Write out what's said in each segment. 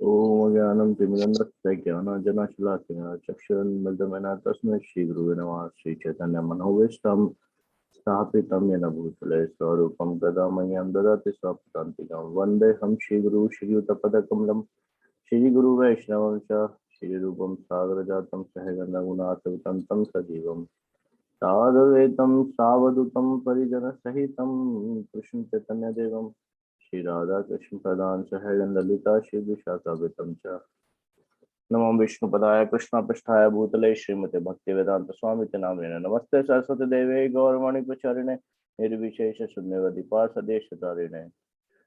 Om Gyanam Timidandasya Jnana Shalakya Chakshuranmildamena Tasmai Shri Gurave Namah Shri Chaitanya Manovistam Sthapitam Yena Bhutale Swarupam Gadamayam Dadati Swapadantikam Vandeham Shri Guru Shri Utapadakamalam Shri Guru Vaishnavam Cha Shri Rupam Sagrajatam Sahagana Gunasavitam Tam Sajivam Sadhvetam Savadutam Parijana Sahitam Krishna Chaitanya Devam Shri Radha Krishna Pradhan Sahagan Lalita Shri Vishakavitam Cha Namo Vishnu Padaya Krishna Pasthaya Bhutale Srimate Bhaktivedanta Swami Namine Namaste Saraswati Deve Gauravani Pacharine Nirvishesha Sunyavadi Parsadesh Tarine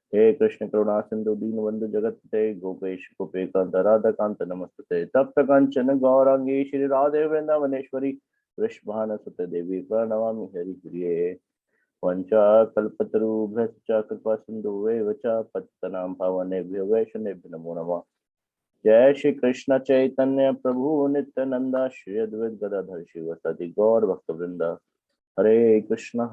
He Krishna Karuna Sindhu Deenabandhu Jagate Gopesh Gopekanta Radha Kanta Namaste Tapta Kanchana Gaurangi Shri Radhe Vrindavaneshwari Vrishbhana Sutta Devi Pranavami Hari Priye Vancha Kalpataru Bhascha Kripa Sindhu Vacha Pattanam Pavanebhyo Vaishnebhyo Namo Namah Jai Shri Krishna Chaitanya Prabhu Nityananda Shri Advaita Gadadhar Shivasati Gaur Bhaktivinoda Hare Krishna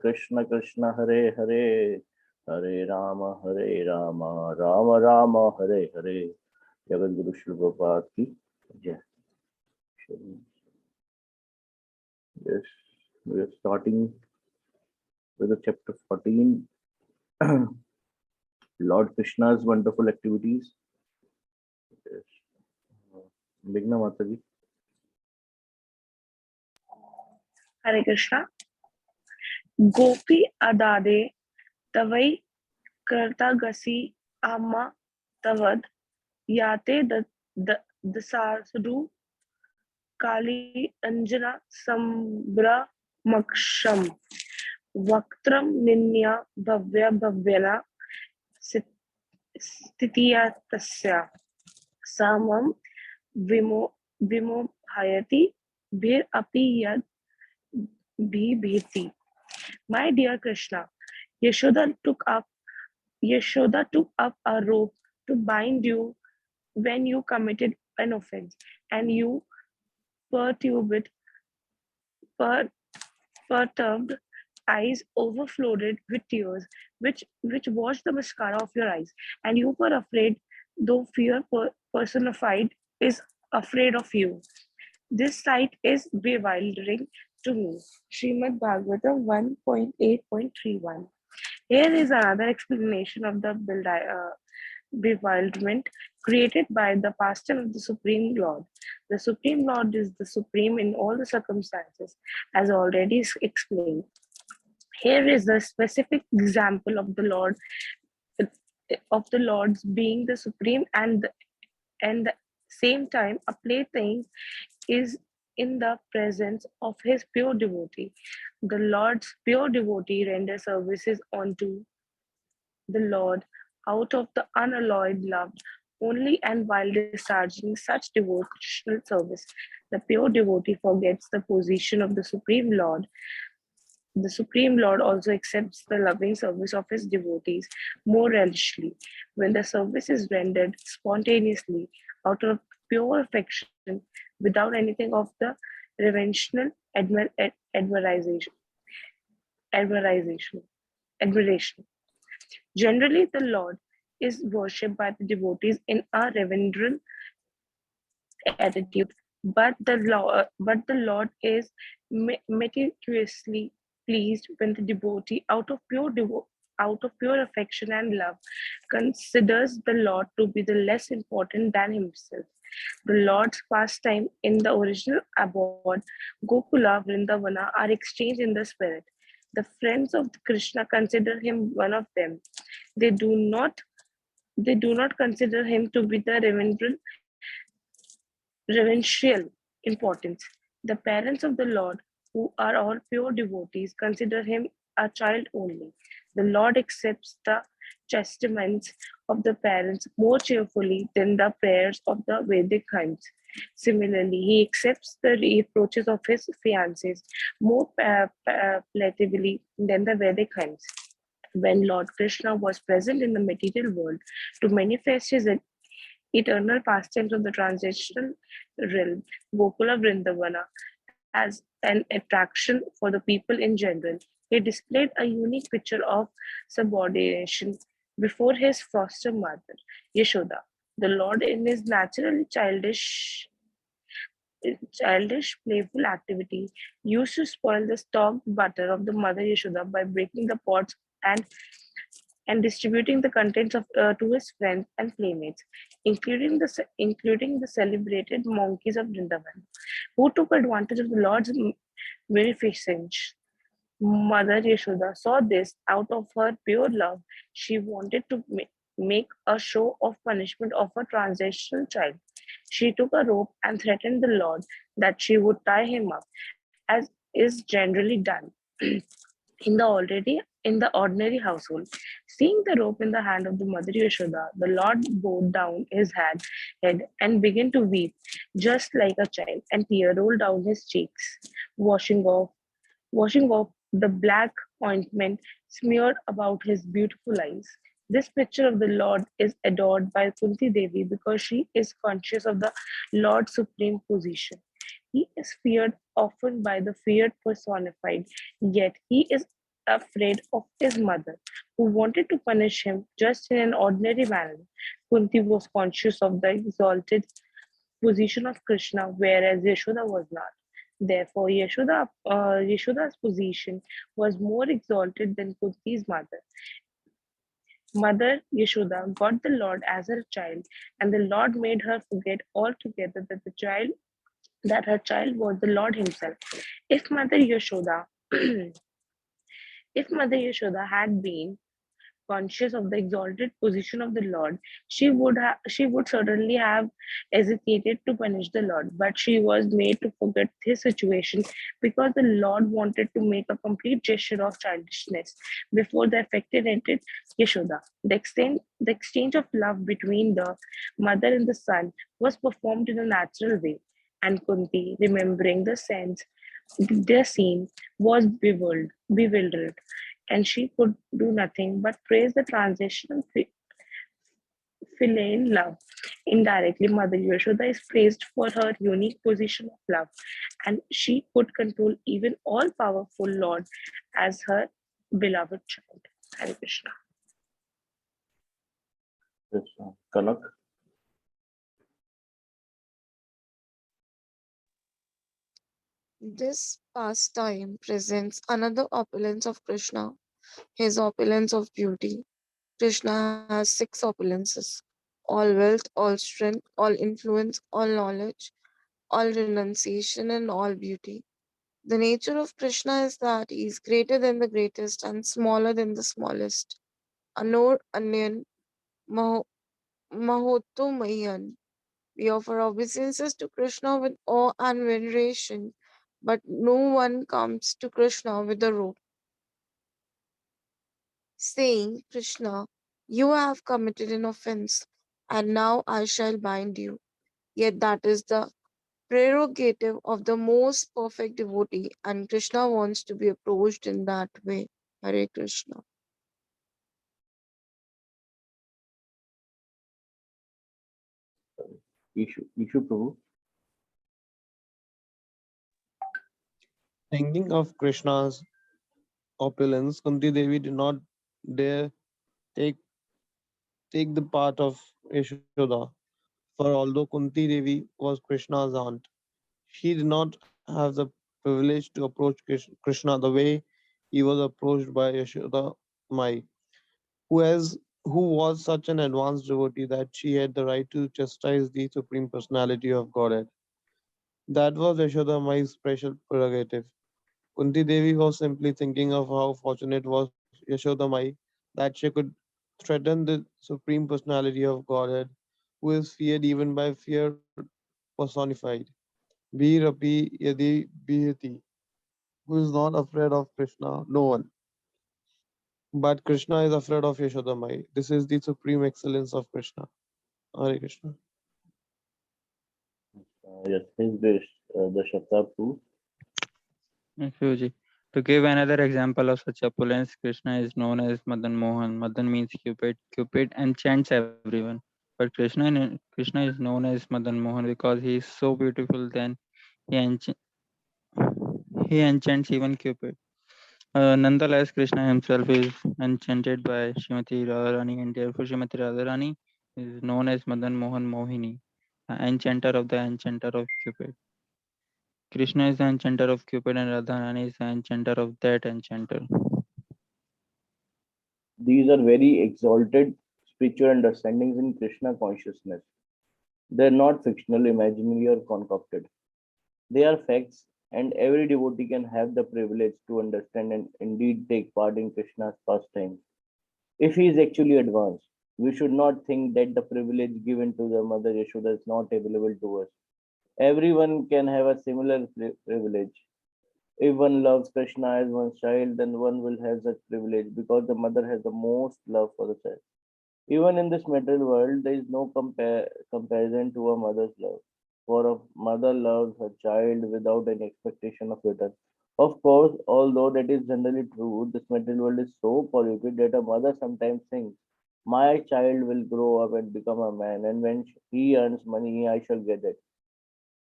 Krishna Krishna Hare Hare Hare Rama Rama Rama Hare Hare Jagat Guru Srila Prabhupada ki Jai. Yes, we are starting with the chapter 14, Lord Krishna's wonderful activities. Yes. Meghna Mataji. Hare Krishna. Gopi adade tavai karta gasi amma tavad yate dasarsu kali anjana sambra maksham vaktram ninya bhavya bhavyana stitiya tasya samam vimo bhayati bhir api yad bhiti. My dear Krishna, Yashoda took up a rope to bind you when you committed an offense, and you perturbed eyes overflowed with tears, which washed the mascara of your eyes, and you were afraid, though fear personified is afraid of you. This sight is bewildering to me. Srimad Bhagavatam 1.8.31. Here is another explanation of the bewilderment created by the pastime of the Supreme Lord. The Supreme Lord is the supreme in all the circumstances, as already explained. Here is a specific example of the Lord's being the supreme and the same time a plaything is in the presence of his pure devotee. The Lord's pure devotee renders services unto the Lord out of the unalloyed love only, and while discharging such devotional service, the pure devotee forgets the position of the Supreme Lord. The Supreme Lord also accepts the loving service of his devotees more relishly when the service is rendered spontaneously out of pure affection without anything of the reverential admiration. Generally, the Lord is worshipped by the devotees in a reverential attitude, but the Lord is meticulously pleased when the devotee, out of pure affection and love, considers the Lord to be the less important than himself. The Lord's pastime in the original abode, Gokula, Vrindavana, are exchanged in the spirit. The friends of Krishna consider him one of them. They do not consider him to be the reverential importance. The parents of the Lord, who are all pure devotees, consider him a child only. The Lord accepts the chastisements of the parents more cheerfully than the prayers of the Vedic hymns. Similarly, he accepts the reproaches of his fiancés more palatably than the Vedic hymns. When Lord Krishna was present in the material world to manifest his eternal pastimes of the transitional realm, Gokula Vrindavana, as an attraction for the people in general, he displayed a unique picture of subordination before his foster mother, Yashoda. The Lord, in his natural childish, playful activity, used to spoil the stocked butter of the mother Yashoda by breaking the pots and distributing the contents to his friends and playmates, including the celebrated monkeys of Vrindavan, who took advantage of the Lord's munificence. Mother Yashoda saw this out of her pure love. She wanted to make a show of punishment of a transitional child. She took a rope and threatened the Lord that she would tie him up, as is generally done in the ordinary household. Seeing the rope in the hand of the mother Yashoda, the Lord bowed down his head and began to weep, just like a child, and tears rolled down his cheeks, washing off the black ointment smeared about his beautiful eyes. This picture of the Lord is adored by Kunti Devi because she is conscious of the Lord's supreme position. He is feared often by the feared personified, yet he is afraid of his mother, who wanted to punish him just in an ordinary manner. Kunti was conscious of the exalted position of Krishna, whereas Yashoda was not. Therefore, Yashoda's position was more exalted than Kunti's mother. Mother Yashoda got the Lord as her child, and the Lord made her forget altogether that her child was the Lord Himself. If Mother Yashoda, if Mother Yashoda had been conscious of the exalted position of the Lord, she would certainly have hesitated to punish the Lord, but she was made to forget his situation because the Lord wanted to make a complete gesture of childishness before the affected entered Yashoda. The exchange of love between the mother and the son was performed in a natural way, and Kunti, remembering the scene, was bewildered, and she could do nothing but praise the transitional filial love. Indirectly, Mother Yashoda is praised for her unique position of love, and she could control even all-powerful Lord as her beloved child. Hare Krishna. Yes, Kanak. This pastime presents another opulence of Krishna, his opulence of beauty. Krishna has six opulences: all wealth, all strength, all influence, all knowledge, all renunciation, and all beauty. The nature of Krishna is that he is greater than the greatest and smaller than the smallest. Anor Anyan Maho- Mahoto Mayan. We offer obeisances to Krishna with awe and veneration, but no one comes to Krishna with a rope, saying, Krishna, you have committed an offense, and now I shall bind you. Yet that is the prerogative of the most perfect devotee, and Krishna wants to be approached in that way. Hare Krishna. Ishu Prabhu. Thinking of Krishna's opulence, Kunti Devi did not dare take take the part of Yashoda. For although Kunti Devi was Krishna's aunt, she did not have the privilege to approach Krishna the way he was approached by Yashoda Mai, who was such an advanced devotee that she had the right to chastise the Supreme Personality of Godhead. That was Yashoda Mai's special prerogative. Kunti Devi was simply thinking of how fortunate was Yashoda Mai that she could threaten the Supreme Personality of Godhead, who is feared even by fear personified. Bhirapi Yadi Bhihati, who is not afraid of Krishna, no one. But Krishna is afraid of Yashoda Mai. This is the supreme excellence of Krishna. Hare Krishna. Yes, his best, the Shakta Prabhu. Fuji. To give another example of such opulence, Krishna is known as Madan Mohan. Madan means Cupid. Cupid enchants everyone. But Krishna is known as Madan Mohan because he is so beautiful. Then he, ench- he enchants even Cupid. Nonetheless, Krishna himself is enchanted by Srimati Radharani, and therefore Srimati Radharani is known as Madan Mohan Mohini, the enchanter of the enchanter of Cupid. Krishna is the enchanter of Cupid, and Radharani is the enchanter of that enchanter. These are very exalted spiritual understandings in Krishna consciousness. They are not fictional, imaginary, or concocted. They are facts, and every devotee can have the privilege to understand and indeed take part in Krishna's pastimes. If he is actually advanced, we should not think that the privilege given to the Mother Yashoda is not available to us. Everyone can have a similar privilege. If one loves Krishna as one's child, then one will have such privilege because the mother has the most love for the child. Even in this material world, there is no comparison to a mother's love. For a mother loves her child without any expectation of return. Of course, although that is generally true, this material world is so polluted that a mother sometimes thinks, my child will grow up and become a man, and when he earns money, I shall get it.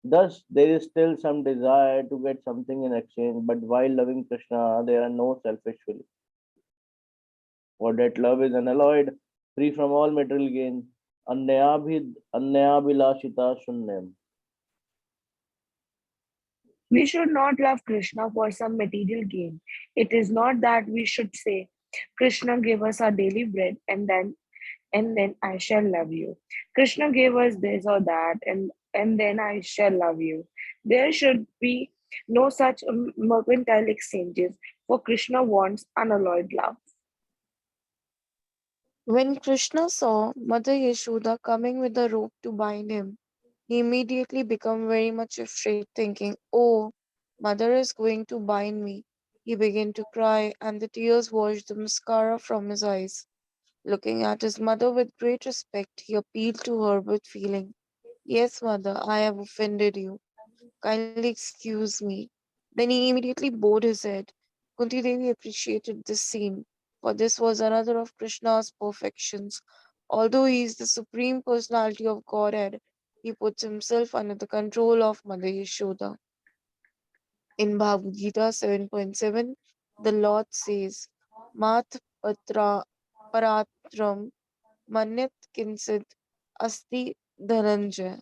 Thus, there is still some desire to get something in exchange, but while loving Krishna, there are no selfish feelings. For that love is unalloyed, free from all material gain. Anyabhilashita shunyam. We should not love Krishna for some material gain. It is not that we should say, Krishna give us our daily bread and then I shall love you. Krishna gave us this or that and then I shall love you. There should be no such mercantile exchanges, for Krishna wants unalloyed love. When Krishna saw Mother Yashoda coming with a rope to bind him, he immediately became very much afraid, thinking, oh, Mother is going to bind me. He began to cry, and the tears washed the mascara from his eyes. Looking at his mother with great respect, he appealed to her with feeling. Yes, mother, I have offended you. Kindly excuse me. Then he immediately bowed his head. Kunti Devi appreciated this scene, for this was another of Krishna's perfections. Although he is the supreme personality of Godhead, he puts himself under the control of Mother Yashoda. In Bhagavad Gita 7.7, the Lord says, Mat patra paratram manyat kinsit asti dhananjaya.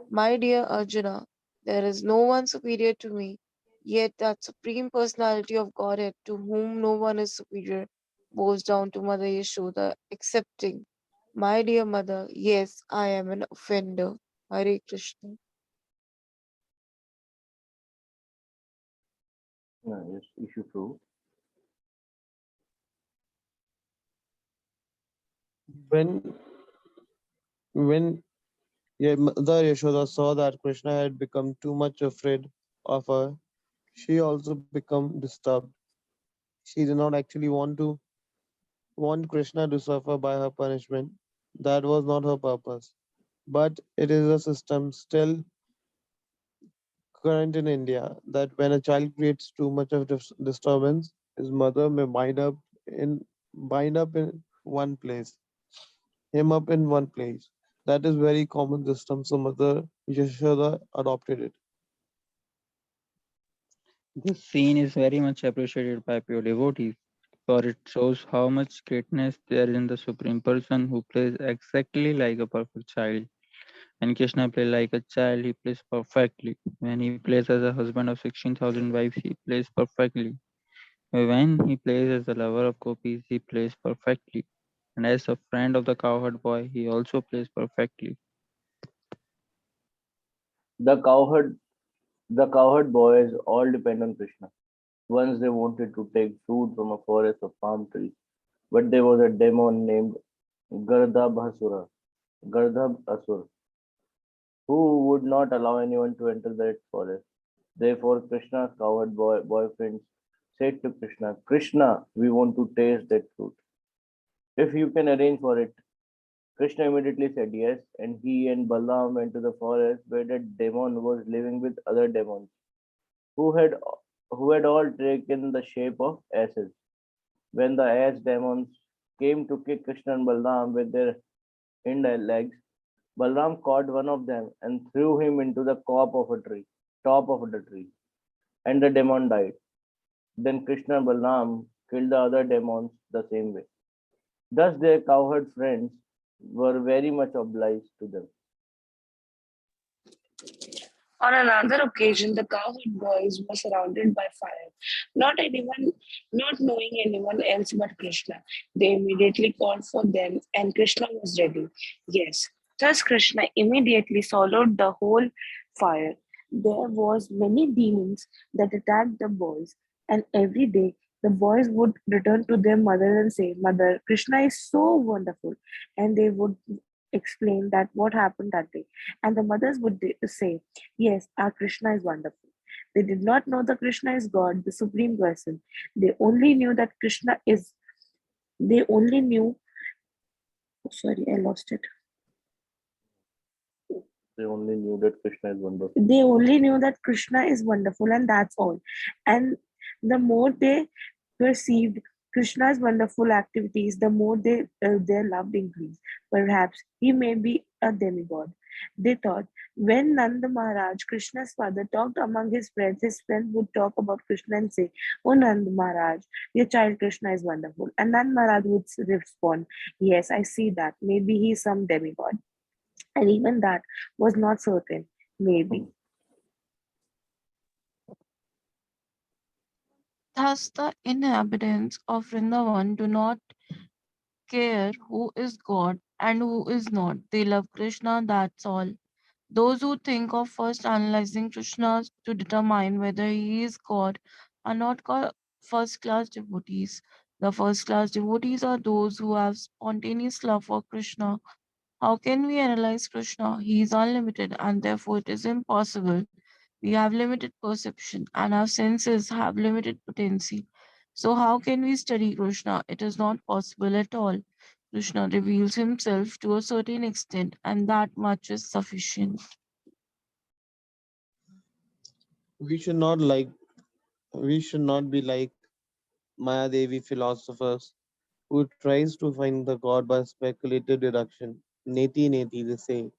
My dear Arjuna, there is no one superior to me, yet that supreme personality of Godhead to whom no one is superior bows down to Mother Yashoda, accepting, my dear mother, yes, I am an offender. Hare Krishna. Yes, issue true. When when Mother Yashoda saw that Krishna had become too much afraid of her, she also became disturbed. She did not actually want Krishna to suffer by her punishment. That was not her purpose. But it is a system still current in India that when a child creates too much of disturbance, his mother may bind up in one place, him up in one place. That is very common system. So Mother Yashoda adopted it. This scene is very much appreciated by pure devotees, for it shows how much greatness there is in the Supreme Person who plays exactly like a perfect child. When Krishna plays like a child, he plays perfectly. When he plays as a husband of 16,000 wives, he plays perfectly. When he plays as the lover of gopis, he plays perfectly. And as a friend of the cowherd boy, he also plays perfectly. The cowherd, the cowherd boys all depend on Krishna. Once they wanted to take fruit from a forest of palm trees, but there was a demon named Gardhabasura, Gardhabasur, who would not allow anyone to enter that forest. Therefore, Krishna's cowherd boyfriends said to Krishna, Krishna, we want to taste that fruit. If you can arrange for it. Krishna immediately said yes, and he and Balaram went to the forest where the demon was living with other demons who had who had all taken the shape of asses. When the ass demons came to kick Krishna and Balaram with their hind legs, Balaram caught one of them and threw him into the top of the tree, and the demon died. Then Krishna and Balaram killed the other demons the same way. Thus their cowherd friends were very much obliged to them. On another occasion, the cowherd boys were surrounded by fire. Not knowing anyone else but Krishna, they immediately called for them, and Krishna was ready. Yes, thus Krishna immediately swallowed the whole fire. There was many demons that attacked the boys, and every day the boys would return to their mother and say, "Mother, Krishna is so wonderful," and they would explain that what happened that day, and the mothers would say, "Yes, our Krishna is wonderful." They did not know that Krishna is God, the Supreme Person. They only knew that Krishna is, they only knew, oh, sorry, I lost it. They only knew that Krishna is wonderful. They only knew that Krishna is wonderful, and that's all. And the more they perceived Krishna's wonderful activities, the more their love increased. Perhaps he may be a demigod. They thought when Nanda Maharaj, Krishna's father, talked among his friends would talk about Krishna and say, "Oh Nanda Maharaj, your child Krishna is wonderful." And Nanda Maharaj would respond, "Yes, I see that. Maybe he is some demigod." And even that was not certain. Maybe. Thus, the inhabitants of Vrindavan do not care who is God and who is not. They love Krishna, that's all. Those who think of first analyzing Krishna to determine whether he is God are not called first class devotees. The first class devotees are those who have spontaneous love for Krishna. How can we analyze Krishna? He is unlimited and therefore it is impossible. We have limited perception and our senses have limited potency. So, how can we study Krishna? It is not possible at all. Krishna reveals himself to a certain extent, and that much is sufficient. We should not like we should not be like Maya Devi philosophers who tries to find the God by speculative deduction. Neti neti, they say.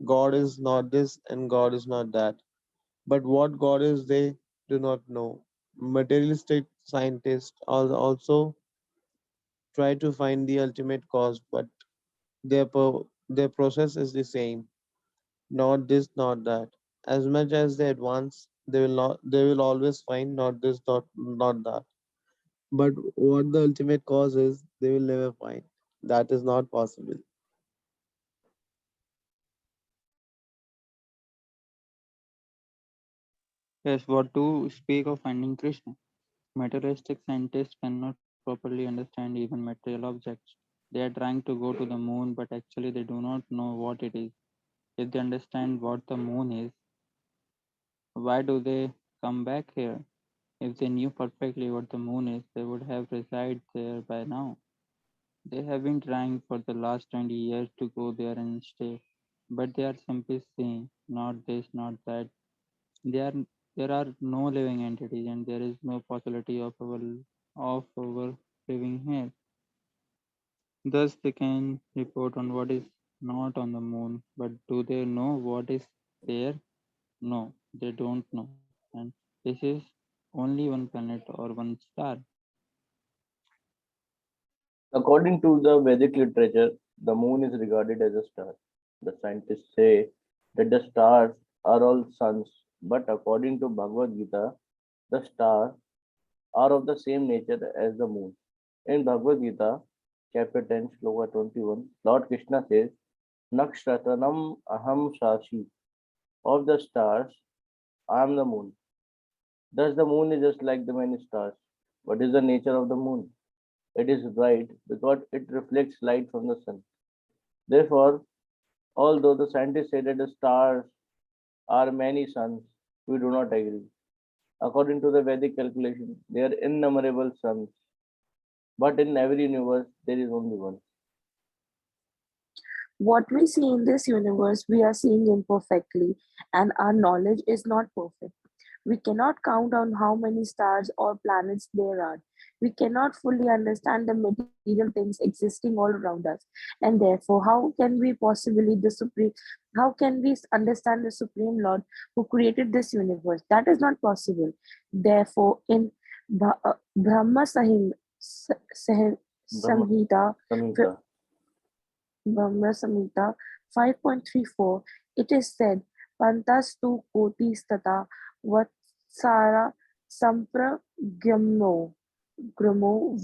God is not this and God is not that. But what God is, they do not know. Materialistic scientists also try to find the ultimate cause, but their process is the same. Not this, not that. As much as they advance, they will always find not this, not that. But what the ultimate cause is, they will never find. That is not possible. Yes, what to speak of finding Krishna? Materialistic scientists cannot properly understand even material objects. They are trying to go to the moon, but actually they do not know what it is. If they understand what the moon is, why do they come back here? If they knew perfectly what the moon is, they would have resided there by now. They have been trying for the last 20 years to go there and stay, but they are simply saying, not this, not that. They are, there are no living entities and there is no possibility of our living here. Thus, they can report on what is not on the moon, but do they know what is there? No, they don't know. And this is only one planet or one star. According to the Vedic literature, the moon is regarded as a star. The scientists say that the stars are all suns, but according to Bhagavad Gita, the stars are of the same nature as the moon. In Bhagavad Gita, chapter 10, sloka 21, Lord Krishna says, Nakshatanam aham shashi. Of the stars, I am the moon. Thus, the moon is just like the many stars. What is the nature of the moon? It is bright because it reflects light from the sun. Therefore, although the scientists say that the stars are many suns, we do not agree. According to the Vedic calculation, there are innumerable suns, but in every universe there is only one. What we see in this universe, we are seeing imperfectly, and our knowledge is not perfect. We cannot count on how many stars or planets there are. We cannot fully understand the material things existing all around us. And therefore, how can we possibly the supreme how can we understand the Supreme Lord who created this universe? That is not possible. Therefore, in Brahma Samhita Samhita. Brahma Samhita 5.34, it is said, Pantastu Kotis Tata Vatsara Sampragyamno Gramo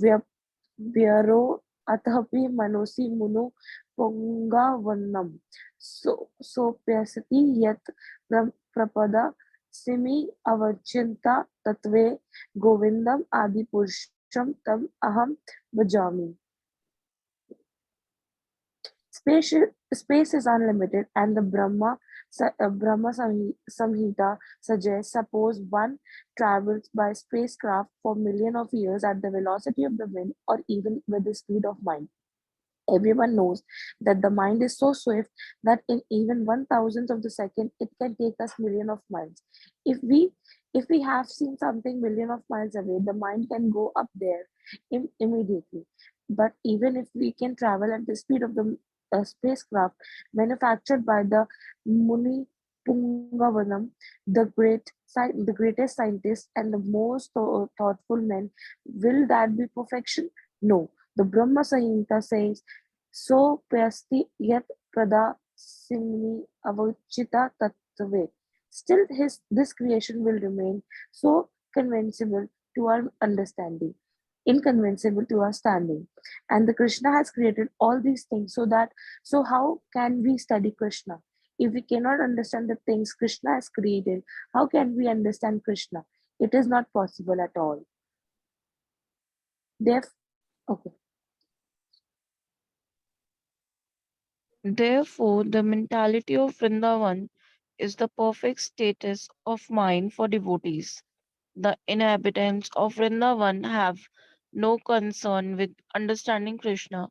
Vyaro Athapi Manosi Muno Ponga Vannam So Pyasati Yat Prapada Simi Avachinta Tatve Govindam Adi Purusham Tam Aham Bhajami. Space is unlimited, and the Brahma Samhita suggests, suppose one travels by spacecraft for millions of years at the velocity of the wind or even with the speed of mind. Everyone knows that the mind is so swift that in even 1,000th of the second, it can take us millions of miles. If we have seen something million of miles away, the mind can go up there immediately. But even if we can travel at the speed of the spacecraft manufactured by the Muni Pungavanam, the greatest scientist and the most thoughtful men, will that be perfection? No. The Brahma Samhita says, So Pyasti Yat Prada Simni Avachita Tattve. Still, this creation will remain so convincible to our understanding, inconvincible to our standing. And the Krishna has created all these things so how can we study Krishna? If we cannot understand the things Krishna has created, how can we understand Krishna? It is not possible at all. Therefore, okay. Therefore, the mentality of Vrindavan is the perfect status of mind for devotees. The inhabitants of Vrindavan have no concern with understanding Krishna.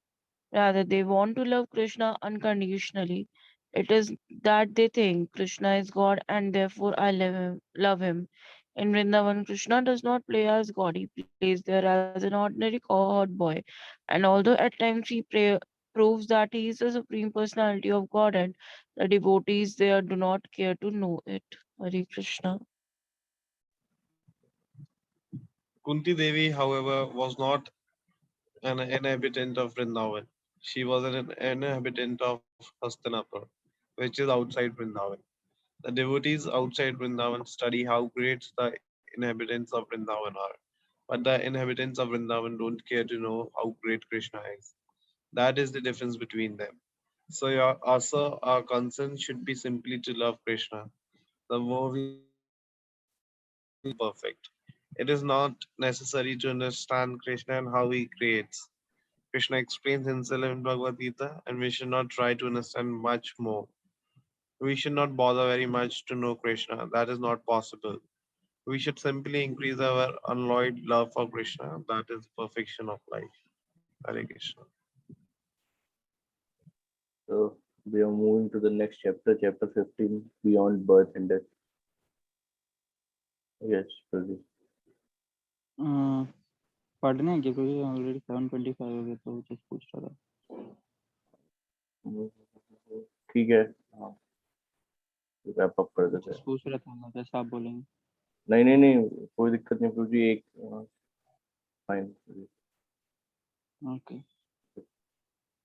Rather, they want to love Krishna unconditionally. It is that they think Krishna is God and therefore I love him. In Vrindavan, Krishna does not play as God. He plays there as an ordinary cohort boy. And although at times proves that he is the supreme personality of Godhead, the devotees there do not care to know it. Hare Krishna. Kunti Devi, however, was not an inhabitant of Vrindavan. She was an inhabitant of Hastinapur, which is outside Vrindavan. The devotees outside Vrindavan study how great the inhabitants of Vrindavan are. But the inhabitants of Vrindavan don't care to know how great Krishna is. That is the difference between them. So also our concern should be simply to love Krishna. The more we love Krishna, the more perfect. It is not necessary to understand Krishna and how he creates. Krishna explains himself in Bhagavad Gita, and we should not try to understand much more. We should not bother very much to know Krishna. That is not possible. We should simply increase our unalloyed love for Krishna. That is the perfection of life. Hare Krishna. So we are moving to the next chapter, chapter 15, Beyond Birth and Death. Yes, Pradeep. पढ़ने हैं क्या कोई already 7:25 हो गया तो just पूछ रहा था ठीक है, हाँ रैप अप कर देते हैं. जस्ट पूछ रहा था मैं जैसा आप बोलेंगे. नहीं कोई दिक्कत नहीं क्योंकि एक fine. Okay.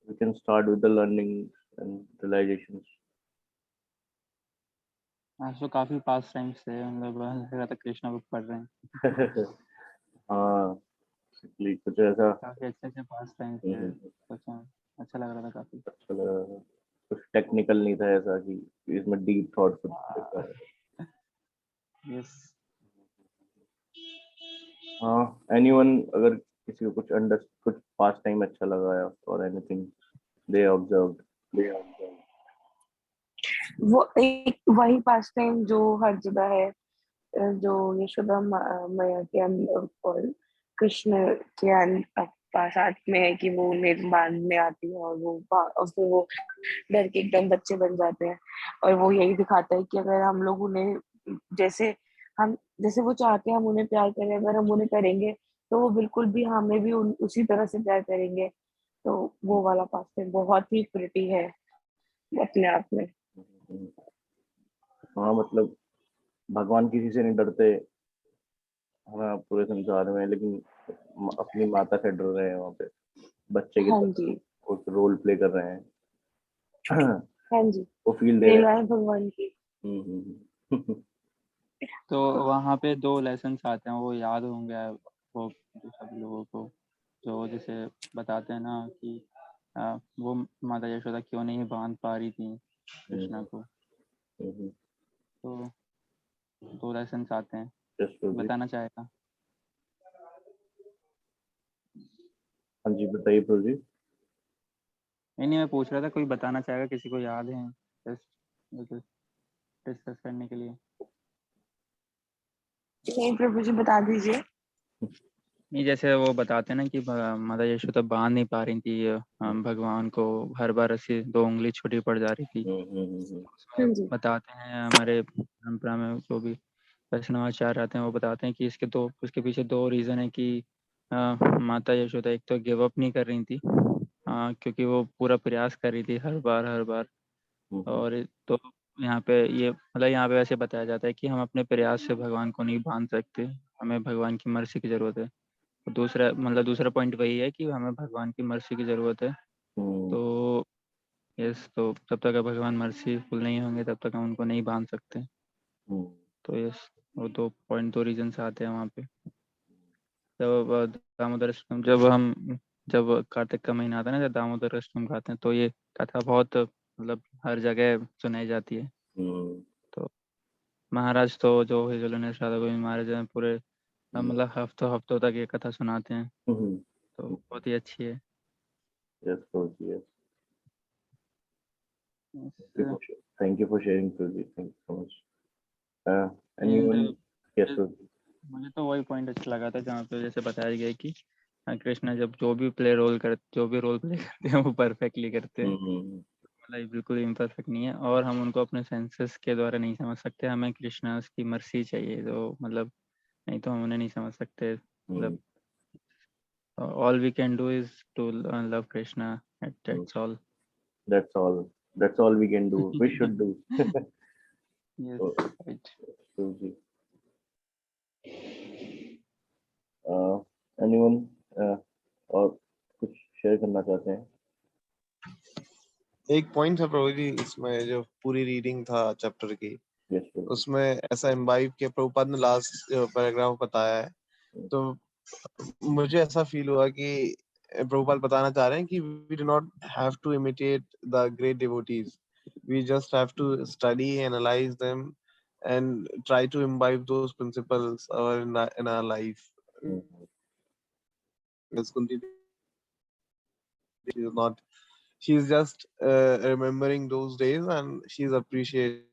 We can start with the learning and realizations. तो काफी पास टाइम से मतलब लग रहा था कृष्णा बुक पढ़ रहे हैं. हाँ कुछ ऐसा काफी अच्छे से पास टाइम से अच्छा लग रहा था. काफी अच्छा लग रहा था. कुछ टेक्निकल नहीं था ऐसा कि इसमें डीप थॉट कुछ. यस. हाँ एनीवन अगर किसी को कुछ पास टाइम अच्छा लगा या और एनीथिंग दे ऑब्जर्व्ड. वो एक वही पास टाइम जो हर जगह है, जो यशोदा मैया के अंदर और कृष्ण के साथ में है कि वो उन्हें बांधने आती है और फिर वो डर के एकदम बच्चे बन जाते हैं. और वो यही दिखाता है कि अगर हम लोग उन्हें जैसे वो चाहते हैं हम उन्हें प्यार करें, अगर हम उन्हें करेंगे तो वो बिल्कुल भी हमें भी उसी तरह से प्यार करेंगे. तो वो वाला पास टाइम बहुत ही प्रिटी है अपने आप में. हाँ मतलब भगवान किसी से नहीं डरते, हाँ पूरे संसार में, लेकिन अपनी माता से डर रहे हैं वहाँ पे, बच्चे की हाँ तरह जी, कुछ रोल प्ले कर रहे हैं। हाँ जी, वो फील दे रहे हैं। लीलाएं भगवान की। हम्म। तो वहाँ पे 2 लेसन्स आते हैं, वो याद होंगे वो सब लोगों को, जो जैसे बताते हैं ना कि वो माता यशोदा क्यों नहीं बांध पा रही थी कृष्णा को, तो 2 लेसन्स आते हैं, Just to be- बताना चाहेगा? हाँ जी बताइए प्रभु जी। नहीं, मैं पूछ रहा था कोई बताना चाहेगा, किसी को याद है जस्ट डिस्कस करने के लिए? नहीं प्रभु जी, बता दीजिए। नहीं, जैसे वो बताते हैं ना कि माता यशोदा बांध नहीं पा रही थी भगवान को, हर बार ऐसी 2 उंगली छोटी पड़ जा रही थी। हाँ जी, बताते हैं हमारे परंपरा में जो भी वैष्णवाचार्य आते हैं वो बताते हैं कि उसके पीछे 2 रीजन है कि माता यशोदा एक तो गिव अप नहीं कर रही थी, क्योंकि वो पूरा प्रयास कर रही थी हर बार, और तो यहाँ पे ये मतलब यहाँ पे वैसे बताया जाता है कि हम अपने प्रयास से भगवान को नहीं बांध सकते, हमें भगवान की मर्जी की जरूरत है। दूसरा पॉइंट वही है कि हमें भगवान की मर्जी की जरूरत है। तो यस, तो जब तक भगवान मर्सीफुल नहीं होंगे तब तक हम उनको नहीं बांध सकते। तो यस, वो 2 रीजन आते हैं वहाँ पे। दामोदर अष्टम जब कार्तिक का महीना आता है ना, जब दामोदर अष्टम गाते हैं, तो ये कथा बहुत मतलब हर जगह सुनाई जाती है। तो महाराज तो जो हिजोलने राधा गोविंद महाराज हैं, पूरे मतलब हफ्तों तक ये कथा सुनाते हैं, तो बहुत ही अच्छी है। Yes, Prabhu ji, yes. Yes. Thank you for sharing, Prabhu ji. Thank you so much. And Anyone? Yes, प्रभु जी. मुझे तो वही पॉइंट अच्छा लगा था जहाँ पे जैसे बताया गया है कि कृष्णा जब जो भी रोल प्ले करते हैं वो परफेक्टली करते हैं, मतलब बिल्कुल इम्परफेक्ट नहीं है, और हम उनको अपने सेंसेस के द्वारा नहीं समझ सकते, हमें कृष्णा की मर्सी चाहिए, तो मतलब नहीं तो हम उन्हें नहीं समझ सकते। मतलब all we can do is to love Krishna, that's all. That's all. That's all we can do. We should do. Yes, So, right. Prabhu ji. Anyone? और कुछ शेयर करना चाहते हैं? एक पॉइंट था प्रभु जी, इसमें जो पूरी रीडिंग था चैप्टर की, Yes, प्रभु. उसमें ऐसा इम्बाइब किया प्रभुपाद ने, लास्ट पैराग्राफ बताया है, तो मुझे ऐसा फील हुआ कि प्रभुपाद बताना चाह रहे हैं कि we do not have to imitate the great devotees, we just have to study, analyze them and try to imbibe those principles in our life. As Kunti is not, she's just remembering those days and she's appreciating.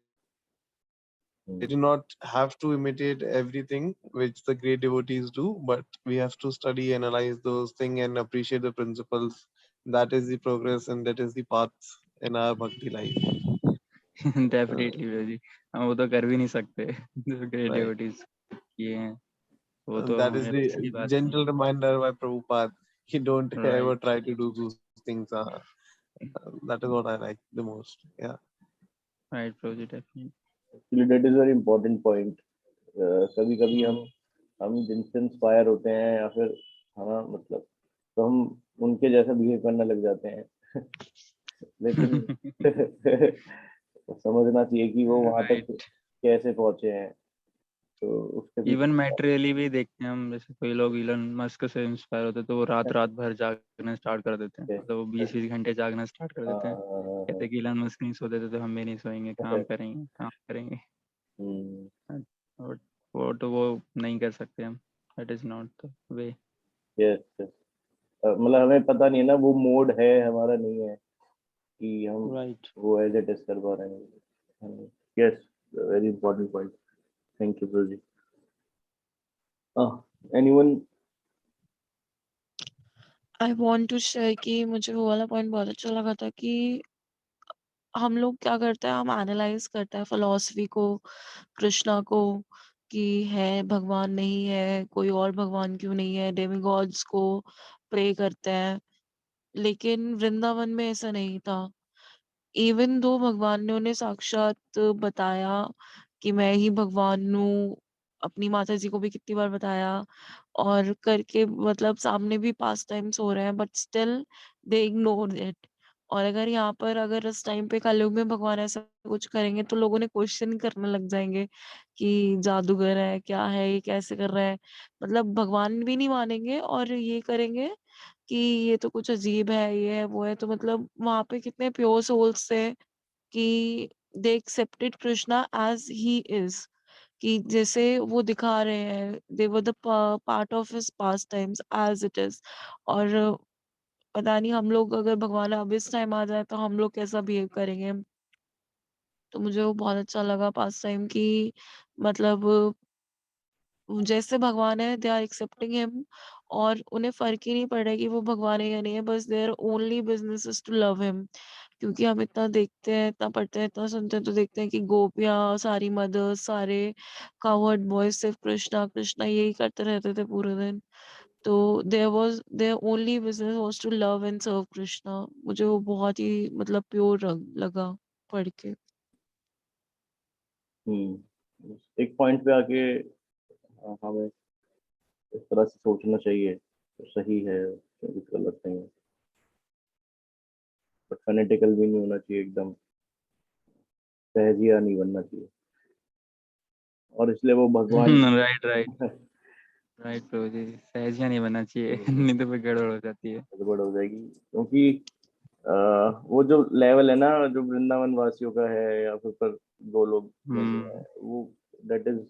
We do not have to imitate everything which the great devotees do, but we have to study, analyze those things and appreciate the principles. That is the progress and that is the path in our bhakti life. Definitely जी, हम वो तो कर भी नहीं सकते जो great Right. Devotees किए हैं, वो And तो that is हमें the अच्छी बात gentle reminder by Prabhupada. He don't ever right try to do those things. That is what I like the most. Yeah. Right प्रोजी definitely. Actually, that is very important point. कभी कभी हम जिनसे inspire होते हैं या फिर हाँ मतलब तो हम उनके जैसा बिहेव करने लग जाते हैं. लेकिन समझना चाहिए कि वो वहां तक राइट. कैसे पहुंचे हैं, तो उसके पीछे. इवन मैटेरियली भी देखते हैं हम, जैसे कोई लोग इलन मस्क से इंस्पायर होते हैं तो वो रात भर जागना स्टार्ट कर देते हैं, मतलब वो 20 घंटे जागना स्टार्ट कर देते हैं, कहते हैं कि इलन मस्क नहीं सोते थे तो हम भी नहीं सोएंगे, काम करेंगे. और वो नहीं कर सकते हम, that is not the way. Yes, मतलब हमें पता नहीं है ना, वो मोड है हमारा नहीं है कि हम राइट. वो एज इट इज कर पा रहे हैं. Yes, very important point. Thank you ji. Anyone? I want to share कि मुझे वो वाला पॉइंट बहुत अच्छा लगा था कि हम लोग क्या करते हैं, हम एनालाइज करते हैं फिलॉसफी को, कृष्णा को, कि है भगवान नहीं है, कोई और भगवान क्यों नहीं है, डेमिगॉड्स को प्रे करते हैं, लेकिन वृंदावन में ऐसा नहीं था. इवन दो भगवान ने उन्हें साक्षात बताया कि मैं ही भगवान हूँ, अपनी माता जी को भी कितनी बार बताया, और करके मतलब सामने भी पास टाइम्स हो रहे हैं, but still they ignore it. और अगर यहाँ पर अगर इस टाइम पे कलयुग में भगवान ऐसा कुछ करेंगे तो लोगों ने क्वेश्चन करने लग जाएंगे कि जादूगर है, क्या है ये, कैसे कर रहा है। मतलब भगवान भी नहीं मानेंगे और ये करेंगे कि ये तो कुछ अजीब है, ये है वो है। तो मतलब वहां पे कितने प्योर सोल्स थे कि they accepted Krishna as he is, कि जैसे वो दिखा रहे हैं, they were the part of his pastimes as it is. और पता नहीं हम लोग अगर भगवान अब इस टाइम आ जाए तो हम लोग कैसा बिहेव करेंगे। तो मुझे वो बहुत अच्छा लगा पास्ट टाइम की, मतलब जैसे भगवान है दे आर एक्सेप्टिंग हिम, और उन्हें फर्क ही नहीं पड़ रहा है कि वो भगवान है या नहीं है, बस their only business is to love him. क्योंकि हम इतना देखते हैं, इतना पढ़ते हैं, इतना सुनते हैं, तो देखते हैं कि गोपियाँ, सारी मदर्स, सारे कावर्ड बॉयज सिर्फ कृष्णा कृष्णा यही करते रहते थे पूरे दिन। तो their only business was to love and serve Krishna. मुझे वो बहुत ही मतलब प्योर लगा पढ़ के। एक पॉइंट पे आके हमें इस तरह से सोचना चाहिए तो सही है, कुछ गलत नहीं है, बट फैनेटिकल भी नहीं होना चाहिए, एकदम सहजिया नहीं बनना चाहिए। और इसलिए वो भगवान राइट राइट राइट प्रभु जी, सहजिया नहीं बनना चाहिए नहीं तो फिर गड़बड़ हो जाती है। गड़बड़ हो जाएगी, क्योंकि वो जो लेवल है ना, जो वृंदावन वासियों का है या फिर पर गोलोक में जो है वो, दैट इज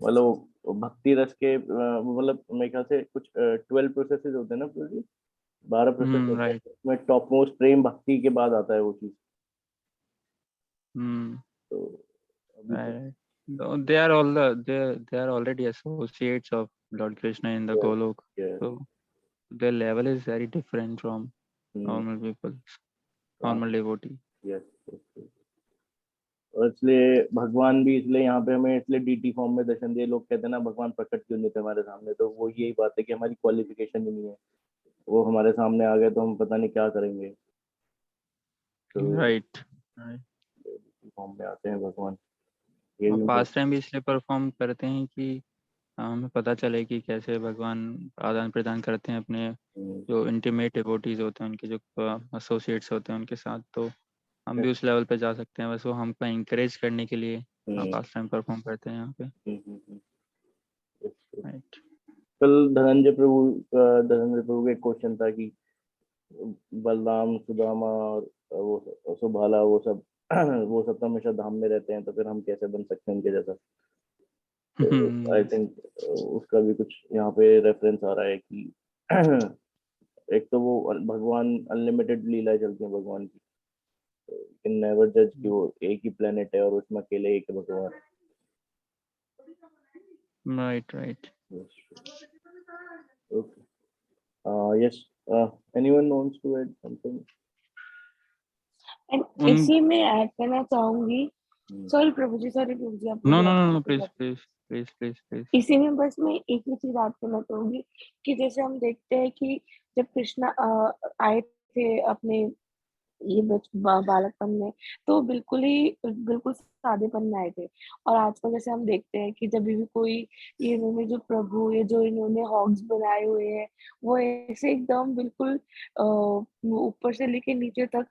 मतलब भक्ति रस के मतलब मेरे ख्याल से कुछ 12 प्रोसेसेस होते हैं ना पूरी, 12 प्रोसेस होते हैं, राइट उसमें टॉप मोस्ट प्रेम भक्ति के बाद आता है वो चीज। तो अभी तो right. No, they are all they are already associates of Lord Krishna in the Golok, yes, so their level is very different from normal people, normal devotee. yes, yes। और इसलिए भगवान भी इसलिए यहाँ पे हमें इसलिए डीटी फॉर्म में दर्शन दिए। लोग कहते हैं ना भगवान प्रकट क्यों नहीं थे हमारे सामने, तो वो यही बात है कि हमारी क्वालिफिकेशन ही नहीं है। वो हमारे सामने आ गए तो हम पता नहीं क्या करेंगे, तो Right right. फॉर्म में आते हैं भगवान। ये और भी पास टाइम भी इसलिए परफॉर्म करते हैं कि हमें पता चले कि कैसे भगवान आदान प्रदान करते हैं अपने जो इंटीमेट डिवोटीज होते हैं, उनके जो एसोसिएट्स होते हैं उनके साथ, तो हम भी उस लेवल पे जा सकते हैं। बस वो हमको इंकरेज करने के लिए पास टाइम परफॉर्म करते हैं यहाँ पे। राइट। कल धनंजय प्रभु का एक क्वेश्चन था कि बलराम, सुदामा और वो सुभाला, वो सब वो सब तो हमेशा धाम में रहते हैं, तो फिर हम कैसे बन सकते हैं उनके जैसा। तो आई थिंक उसका भी कुछ यहाँ पे रेफरेंस आ रहा है कि एक तो वो भगवान अनलिमिटेड लीलाएं चलती हैं भगवान की, कैन नेवर जज कि वो एक ही प्लेनेट है और उसमें अकेले एक भगवान। Right right. Okay, yes, anyone wants to add something? And इसी में ऐड करना चाहूंगी, सॉरी प्रभु जी, आप नो मुझे नो ऐड नो, करते प्लीज जाते। Please please please please. इसी में बस मैं एक ही चीज ऐड करना चाहूंगी कि जैसे हम देखते हैं कि जब कृष्णा आए थे अपने ये बालकपन में, तो बिल्कुल सादेपन में आए थे। और आजकल जैसे हम देखते हैं कि जब भी कोई ये इन्होंने जो प्रभु, ये जो इन्होंने हॉग्स बनाए हुए हैं, वो ऐसे एकदम बिल्कुल ऊपर से लेके नीचे तक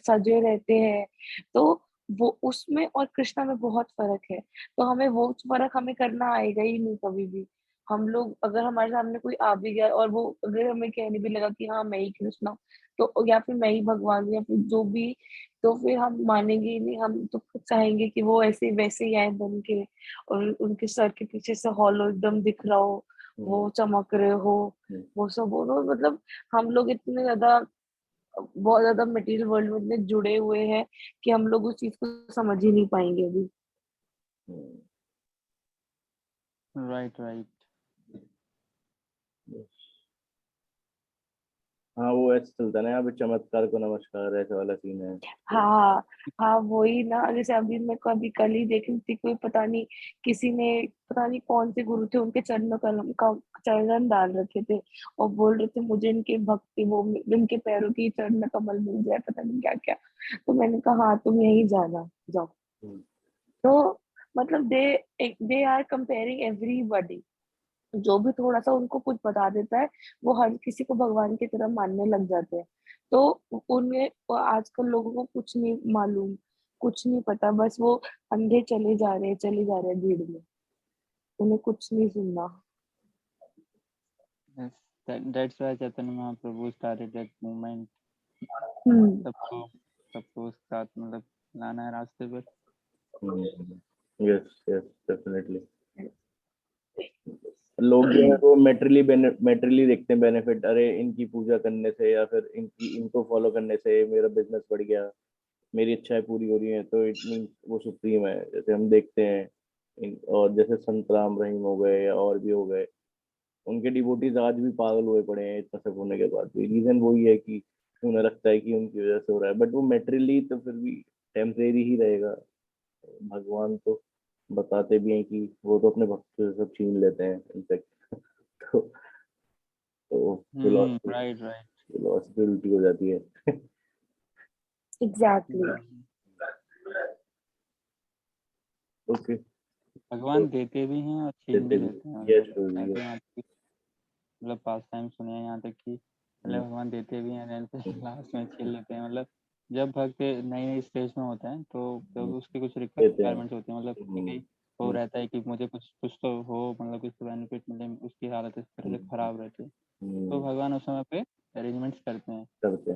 सजे रहते हैं। तो वो उसमें और कृष्णा में बहुत फर्क है। तो हमें वो फर्क हमें करना आएगा ही नहीं कभी भी। हम लोग अगर हमारे सामने कोई आ भी गया और वो अगर हमें कहने भी लगा कि हाँ मैं ही कृष्णा, तो या फिर मैं ही भगवान हूँ या फिर जो भी, तो फिर हम मानेंगे ही नहीं। हम तो चाहेंगे कि वो ऐसे वैसे ही आए बन के, और उनके सर के पीछे से हॉलो एकदम दिख रहा हो, वो चमक रहे हो, वो सब हो। तो मतलब हम लोग इतने ज्यादा, बहुत ज्यादा मटेरियल वर्ल्ड में इतने जुड़े हुए हैं कि हम लोग उस चीज को समझ ही नहीं पाएंगे अभी। Right right. हाँ, वो ऐसे चलता है ना, अभी चमत्कार को नमस्कार, ऐसे वाला सीन है। हाँ हाँ, वही ना। जैसे अभी मैं कभी कल ही देख रही थी, कोई पता नहीं किसी ने, पता नहीं कौन से गुरु थे, उनके चरण कलम का चरण डाल रखे थे और बोल रहे थे मुझे इनके भक्ति, वो इनके पैरों की चरण कमल मिल जाए, पता नहीं क्या क्या। तो मैंने कहा हाँ तुम यही जाना जाओ। तो मतलब they are comparing everybody. जो भी थोड़ा सा उनको कुछ बता देता है वो हर किसी को भगवान की तरह मानने लग जाते हैं। तो उन्हें आजकल लोगों को कुछ नहीं मालूम, कुछ नहीं पता, बस वो अंधे चले जा रहे हैं भीड़ में, उन्हें कुछ नहीं सुनना। Yes, that's why Chaitanya Mahaprabhu started that movement. सबको उसके साथ मतलब लाना है रास्ते पर। Yes yes definitely. लोग जो है वो मेटरली देखते हैं बेनिफिट, अरे इनकी पूजा करने से या फिर इनको फॉलो करने से मेरा बिजनेस बढ़ गया, मेरी इच्छाएं पूरी हो रही हैं, तो इट मीन वो सुप्रीम है। जैसे हम देखते हैं और जैसे संत राम रहीम हो गए या और भी हो गए, उनके डिवोटीज आज भी पागल हुए पड़े हैं इतना सब होने के बाद भी। रीजन वही है कि उन्हें लगता है कि उनकी वजह से हो रहा है, बट वो मेटेरियली तो फिर भी टेम्परेरी ही रहेगा। भगवान तो बताते भी हैं कि वो तो अपने भक्तों से सब छीन लेते हैं इनफैक्ट। तो फिलोसफी उल्टी हो जाती है। एग्जैक्टली। ओके। भगवान देते भी हैं और छीन भी लेते हैं। मतलब पास टाइम सुने हैं यहाँ तक कि मतलब भगवान देते भी हैं लास्ट में छीन लेते हैं। मतलब जब भक्त नई स्टेज में होता है तो जब उसके कुछ रिक्वायरमेंट्स होती हैं, मतलब वो रहता है कि मुझे कुछ तो हो, मतलब कुछ बेनिफिट मिले, उसकी हालत इस तरह से खराब रहती है, तो भगवान उस समय पे अरेंजमेंट्स करते हैं।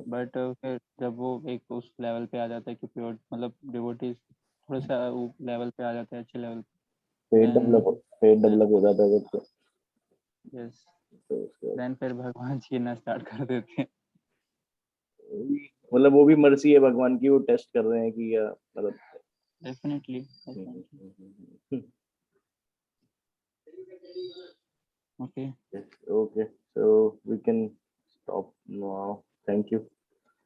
बट फिर जब वो एक उस लेवल पे आ जाता है कि प्योर मतलब डिवोटीज थोड़ा सा लेवल पे आ जाते हैं, अच्छे लेवल पे डेवलप हो जाता है तो यस देन फिर भगवान छीनना स्टार्ट कर देते हैं। मतलब वो भी मर्जी है भगवान की, वो टेस्ट कर रहे हैं कि या मतलब definitely. okay so we can stop now. Thank you.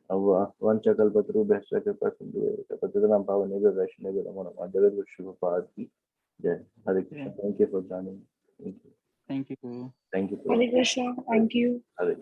वंश कल्पतरु भैष्य कृपा सिंधु पतितनां पावनेभ्यो वैष्णवेभ्यो नमो नमः। जगद्गुरु श्री प्रभुपाद की जय। Hare Krishna. Thank you for joining. Thank you. Hare Krishna. Thank you. Hare